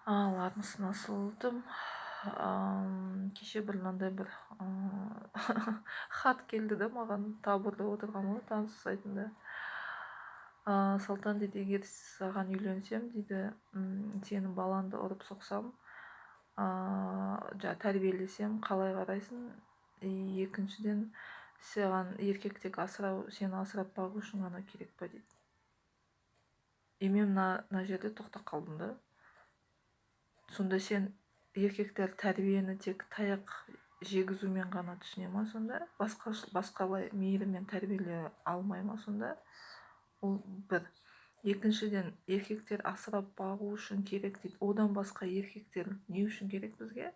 Ладно, насылдым. Кеше бір мынандай бір хат келді да маған, табырда отырған ғой танысу сайтында. Салтан дейді, егер саған үйленсем дейді, сенің балаңды ұрып соқсам, тәрбиелесем қалай қарайсың? Екіншіден, саған еркек тек сені асырап бағу үшін ғана керек па дейді. Мен мына жерде тоқтап қалдым да. Сонда сен еркектер тәрбиені тек таяқ жегізумен ғана түсіне ма сонда? Басқалай мейіріммен тәрбиелей алмай ма сонда? Ол бір. Екіншіден, еркектер асырап бағу үшін керек дейді. Одан басқа еркектер не үшін керек бізге?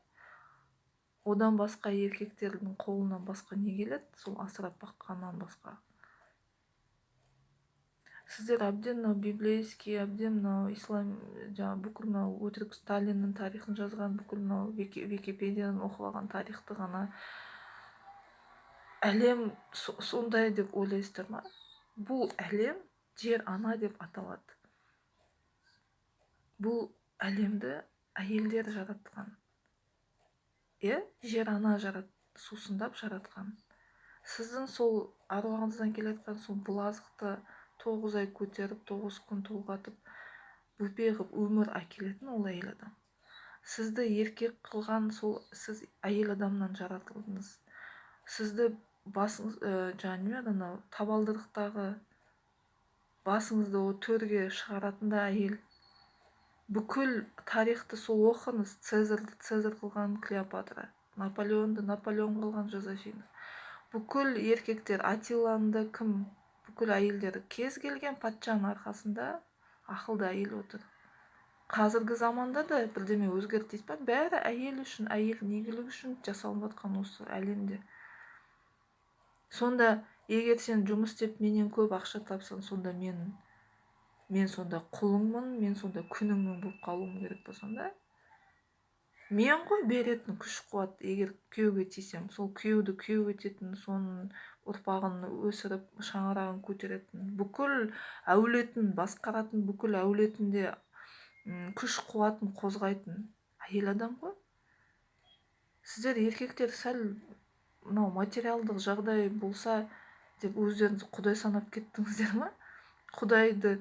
Одан басқа еркектердің қолынан басқа не келеді? Сол асырап баққаннан басқа. Сіздер әбден мынау библейский, әбден мынау ислам, бүкіл мынау өтірік Сталиннің тарихын жазған, бүкіл мынау Википедиядан оқылған тарихты ғана әлем сондай деп ойлайсыздар ма? Бұл әлем жер ана деп аталады. Бұл әлемді әйелдер жаратқан. Жер ана сусындап жаратқан. Сіздің сол аруағыңыздан келетқан сол бұлазықты 9 ай көтеріп, 9 күн толғатып, бөпе қылып өмір әкелетін ол әйел адам. Сізді еркек қылған сол сіз әйел адамнан жаратылдыңыз. Сізді басыңыз, табалдырықтағы басыңызды о төрге шығаратында әйел. Бүкіл тарихты сол оқыңыз. Цезарь қылған Клеопатра, Наполеон қылған Жозефина. Бүкіл еркектер, Атиланды кім? Бүкіл әйелдер, кез келген патшаның арқасында ақылды әйел отыр. Қазіргі заманда да бірдеме өзгерді дейсіз ба? Бәрі әйел үшін, әйел игілігі үшін жасалып жатқан осы әлемде. Сонда егер сен жұмыс істеп менен көп ақша тапсаң, сонда мен сонда құлыңмын, мен сонда күніңнің болып қалуым керек па сонда? Мен ғой беретін күш-қуат, егер күйеуге тисем, сол күйеуді күйеу ететін, соның ұрпағын өсіріп, шаңырағын көтеретін, бүкіл әулетін басқаратын, бүкіл әулетінде күш-қуатын қозғайтын әйел адам ғой. Сіздер еркектер сәл мынау материалдық жағдай болса деп өздеріңізді құдай санап кеттіңіздер ма? Құдайды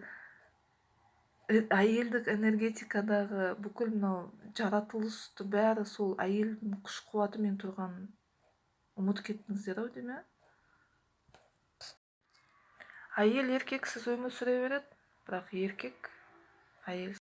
әйелдік энергетикадағы бүкіл мынау жаратылысты бәрі сол әйелдің күш-қуатымен тұрғанын ұмытып кеттіңіздер ау деме? Әйел еркексіз өмір сүре береді, бірақ еркек әйелсіз